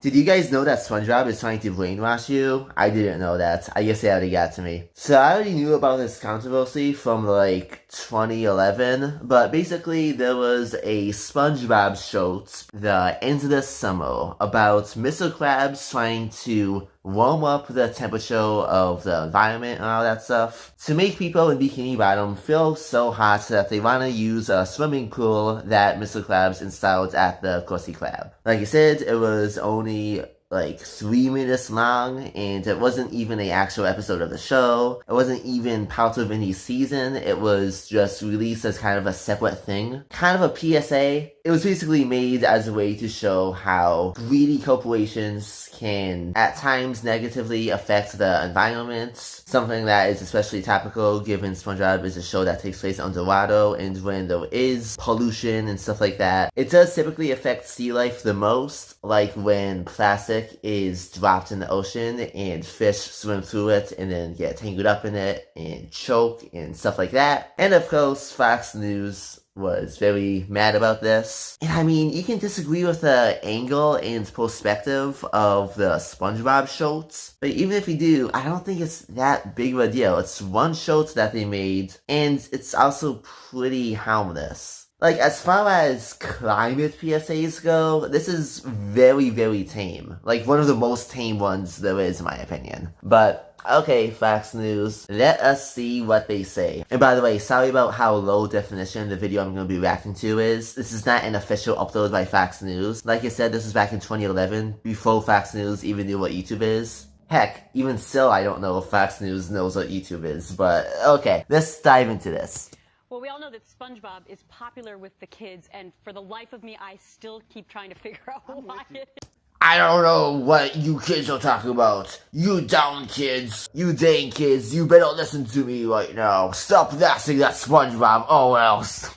Did you guys know that SpongeBob is trying to brainwash you? I didn't know that. I guess they already got to me. So I already knew about this controversy from like 2011, but basically there was a SpongeBob show, The End of the Summer, about Mr. Krabs trying to warm up the temperature of the environment and all that stuff to make people in Bikini Bottom feel so hot that they want to use a swimming pool that Mr. Krabs installed at the Krusty Krab. Like I said, it was only like 3 minutes long, and it wasn't even an actual episode of the show. It wasn't even part of any season. It was just released as kind of a separate thing. Kind of a PSA. It was basically made as a way to show how greedy corporations can at times negatively affect the environment. Something that is especially topical given SpongeBob is a show that takes place underwater, and when there is pollution and stuff like that, it does typically affect sea life the most, like when plastic is dropped in the ocean and fish swim through it and then get tangled up in it and choke and stuff like that. And of course, Fox News was very mad about this. And I mean, you can disagree with the angle and perspective of the SpongeBob shorts, but even if you do, I don't think it's that big of a deal. It's one short that they made, and it's also pretty harmless. Like, as far as climate PSAs go, this is very, very tame. Like, one of the most tame ones there is, in my opinion. But, okay, Fox News, let us see what they say. And by the way, sorry about how low definition the video I'm going to be reacting to is. This is not an official upload by Fox News. Like I said, this was back in 2011, before Fox News even knew what YouTube is. Heck, even still, I don't know if Fox News knows what YouTube is. But, okay, let's dive into this. Well, we all know that SpongeBob is popular with the kids, and for the life of me, I still keep trying to figure out why it is. I don't know what you kids are talking about. You dumb kids. You dang kids. You better listen to me right now. Stop blasting that SpongeBob or else.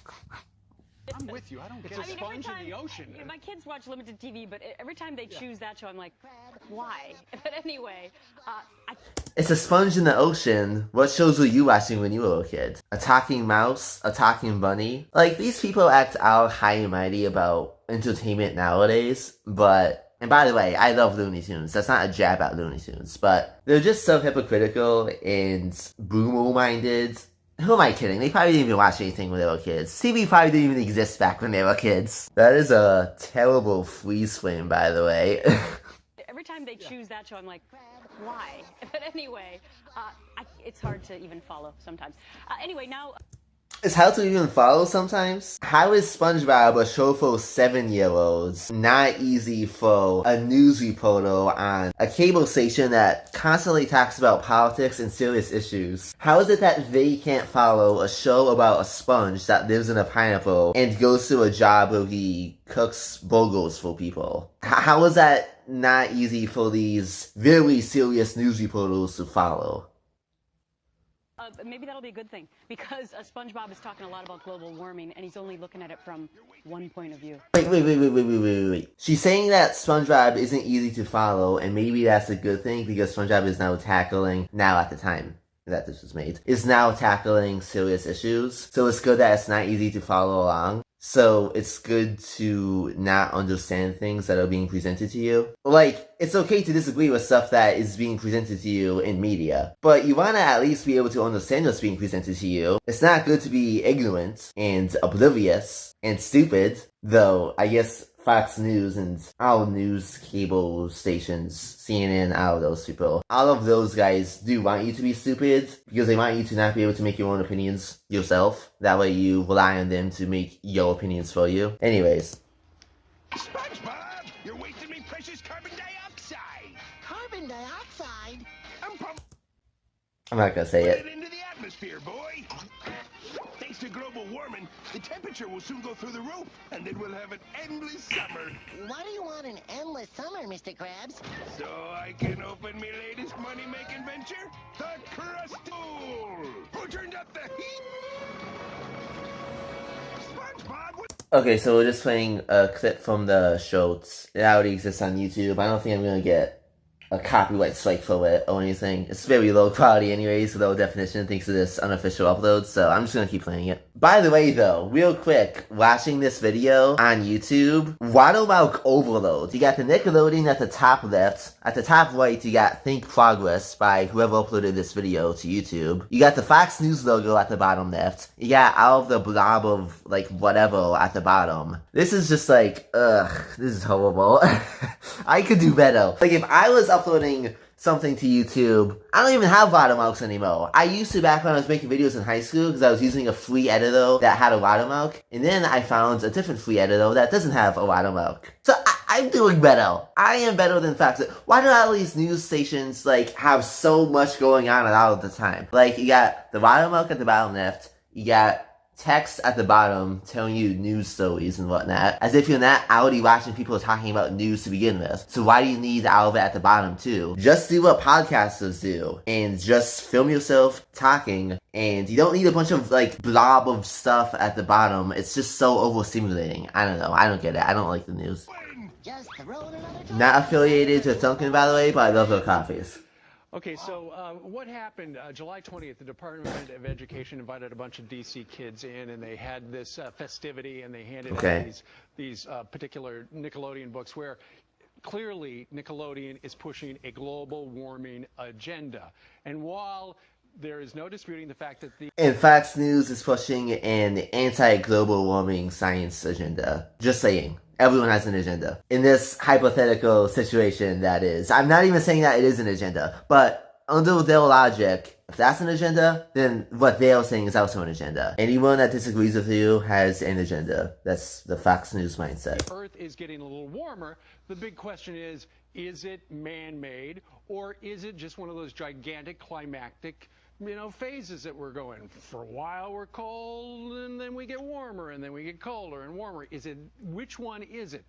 I'm with you. I don't get a sponge in the ocean. My kids watch limited TV, but every time they choose that show, I'm like, why? But anyway, It's a sponge in the ocean. What shows were you watching when you were a kid? A talking mouse? A talking bunny? Like, these people act all high and mighty about entertainment nowadays, but... And by the way, I love Looney Tunes. That's not a jab at Looney Tunes, but they're just so hypocritical and boomer-minded. Who am I kidding? They probably didn't even watch anything when they were kids. TV probably didn't even exist back when they were kids. That is a terrible freeze frame, by the way. Every time they choose that show, I'm like, why? But anyway, it's hard to even follow sometimes. Anyway, now... It's hard to even follow sometimes. How is SpongeBob a show for 7-year-olds? Not easy for a news reporter on a cable station that constantly talks about politics and serious issues. How is it that they can't follow a show about a sponge that lives in a pineapple and goes to a job where he cooks burgers for people? How is that not easy for these very serious news reporters to follow? Maybe that'll be a good thing, because SpongeBob is talking a lot about global warming, and he's only looking at it from one point of view. Wait. She's saying that SpongeBob isn't easy to follow, and maybe that's a good thing, because SpongeBob is now at the time that this was made, is now tackling serious issues. So it's good that it's not easy to follow along. So it's good to not understand things that are being presented to you. Like, it's okay to disagree with stuff that is being presented to you in media, but you want to at least be able to understand what's being presented to you. It's not good to be ignorant and oblivious and stupid, though I guess Fox News and all news cable stations, CNN, all of those people, all of those guys do want you to be stupid because they want you to not be able to make your own opinions yourself. That way you rely on them to make your opinions for you. Anyways. SpongeBob, you're wasting me precious carbon dioxide. Carbon dioxide? I'm not gonna say it. Put it into the atmosphere, boy. Thanks to global warming, the temperature will soon go through the roof, and then we'll have an endless summer. Why do you want an endless summer, Mr. Krabs? So I can open my latest money-making venture, the Krusty Pool. Who turned up the heat? SpongeBob was... Okay, so we're just playing a clip from the shorts. It already exists on YouTube. I don't think I'm gonna get a copyright strike for it or anything. It's very low quality anyways, low definition thanks to this unofficial upload, so I'm just gonna keep playing it. By the way though, real quick, watching this video on YouTube, watermark overload. You got the Nickelodeon at the top left. At the top right, you got Think Progress by whoever uploaded this video to YouTube. You got the Fox News logo at the bottom left. You got all of the blob of, like, whatever at the bottom. This is just like, ugh, this is horrible. I could do better. Like, if I was uploading something to YouTube, I don't even have watermarks anymore. I used to back when I was making videos in high school because I was using a free editor that had a watermark, and then I found a different free editor that doesn't have a watermark. So I'm doing better. I am better than Fox. Why do all these news stations, like, have so much going on at all of the time? Like, you got the watermark at the bottom left, you got text at the bottom telling you news stories and whatnot, as if you're not already watching people talking about news to begin with. So why do you need all of it at the bottom too? Just do what podcasters do and just film yourself talking, and you don't need a bunch of like blob of stuff at the bottom. It's just so overstimulating. I don't know. I don't get it. I don't like the news. Just throw in another Not affiliated with Dunkin', by the way, but I love their coffees. Okay, so what happened July 20th, the Department of Education invited a bunch of DC kids in, and they had this festivity, and they handed out these particular Nickelodeon books where clearly Nickelodeon is pushing a global warming agenda. And while there is no disputing the fact that And Fox News is pushing an anti-global warming science agenda. Just saying. Everyone has an agenda. In this hypothetical situation, that is. I'm not even saying that it is an agenda, but under their logic, if that's an agenda, then what they are saying is also an agenda. Anyone that disagrees with you has an agenda. That's the Fox News mindset. the Earth is getting a little warmer, the big question is it man-made, or is it just one of those gigantic climactic phases that we're going? For a while we're cold, and then we get warmer, and then we get colder and warmer. Which one is it?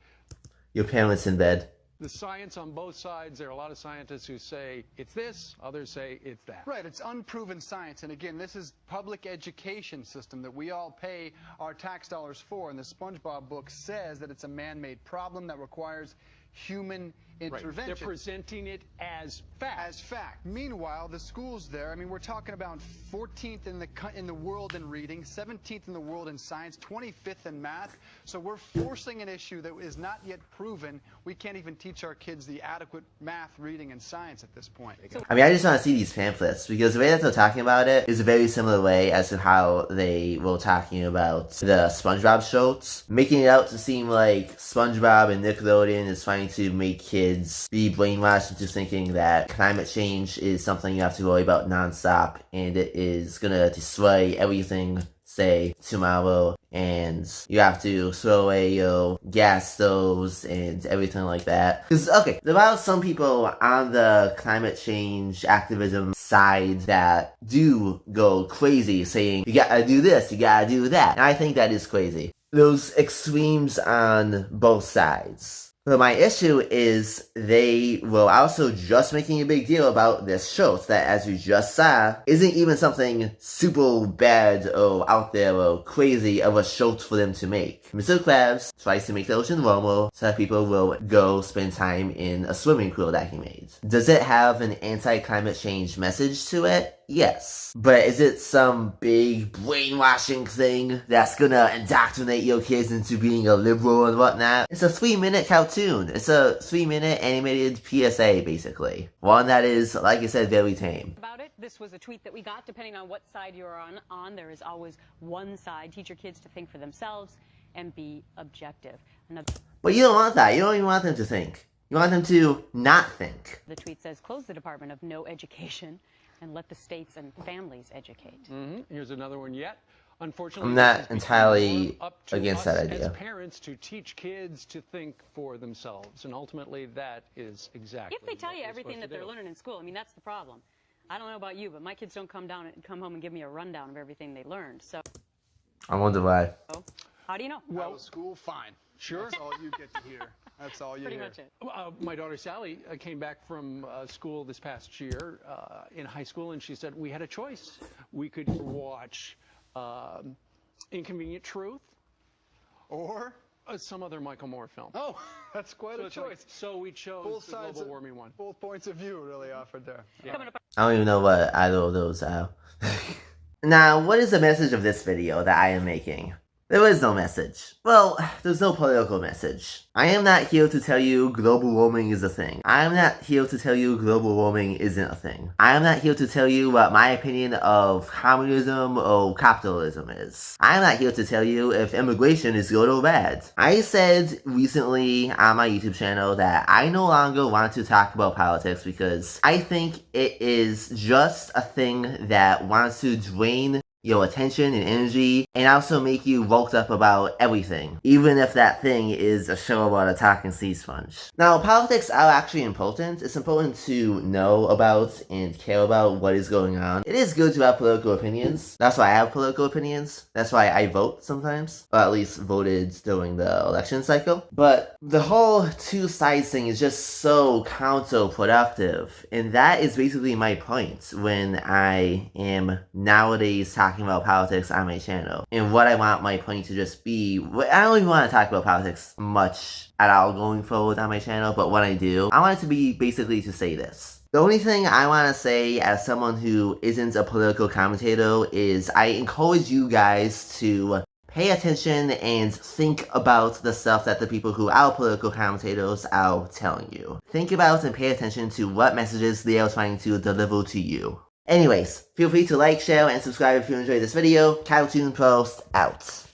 Your parents in bed. The science on both sides, there are a lot of scientists who say it's this, others say it's that. Right, it's unproven science, and again, this is public education system that we all pay our tax dollars for, and the SpongeBob book says that it's a man-made problem that requires human intervention. Right. They're presenting it as fact. As fact. Meanwhile, the schools there, I mean, we're talking about 14th in the world in reading, 17th in the world in science, 25th in math. So we're forcing an issue that is not yet proven. We can't even teach our kids the adequate math, reading, and science at this point. I mean, I just want to see these pamphlets, because the way that they're talking about it is a very similar way as to how they were talking about the SpongeBob shorts, making it out to seem like SpongeBob and Nickelodeon is trying to make kids be brainwashed into thinking that climate change is something you have to worry about nonstop, and it is gonna destroy everything, say, tomorrow, and you have to throw away your gas stoves and everything like that. Because, okay, there are some people on the climate change activism side that do go crazy, saying, you gotta do this, you gotta do that. And I think that is crazy. Those extremes on both sides. But my issue is they were also just making a big deal about this short that, as you just saw, isn't even something super bad or out there or crazy of a short for them to make. Mr. Krabs tries to make the ocean warmer so that people will go spend time in a swimming pool that he made. Does it have an anti-climate change message to it? Yes. But is it some big brainwashing thing that's gonna indoctrinate your kids into being a liberal and whatnot? It's a 3-minute cartoon. It's a 3-minute animated PSA, basically. One that is, like I said, very tame. About it, this was a tweet that we got. Depending on what side you're on, there is always one side. Teach your kids to think for themselves and be objective. But you don't want that. You don't even want them to think. You want them to not think. The tweet says, close the Department of No Education and let the states and families educate. Here's another one yet. Unfortunately, I'm not entirely against that idea. As parents, to teach kids to think for themselves, and ultimately that is exactly. If they tell you everything that they're learning in school, I mean, that's the problem. I don't know about you, but my kids don't come home and give me a rundown of everything they learned. So I wonder why. How do you know? Well, school, fine. Sure. That's all you get to hear. That's all you Pretty hear. much it. My daughter Sally came back from school this past year in high school, and she said we had a choice. We could watch Inconvenient Truth Or some other Michael Moore film. Oh, that's quite a it's like, choice. so we chose Both the sides global of- warming one. Both points of view really offered there. Coming up. I don't even know what either of those are. Now, what is the message of this video that I am making? There is no message. Well, there's no political message. I am not here to tell you global warming is a thing. I am not here to tell you global warming isn't a thing. I am not here to tell you what my opinion of communism or capitalism is. I am not here to tell you if immigration is good or bad. I said recently on my YouTube channel that I no longer want to talk about politics because I think it is just a thing that wants to drain your attention and energy, and also make you worked up about everything, even if that thing is a show about a talking sea sponge. Now, politics are actually important. It's important to know about and care about what is going on. It is good to have political opinions. That's why I have political opinions. That's why I vote sometimes, or at least voted during the election cycle. But the whole two sides thing is just so counterproductive, and that is basically my point when I am nowadays talking about politics on my channel, and what I want my point to just be. I don't even want to talk about politics much at all going forward on my channel, but when I do, I want it to be basically to say this. The only thing I want to say as someone who isn't a political commentator is I encourage you guys to pay attention and think about the stuff that the people who are political commentators are telling you. Think about and pay attention to what messages they are trying to deliver to you. Anyways, feel free to like, share, and subscribe if you enjoyed this video. Cartoon Post out.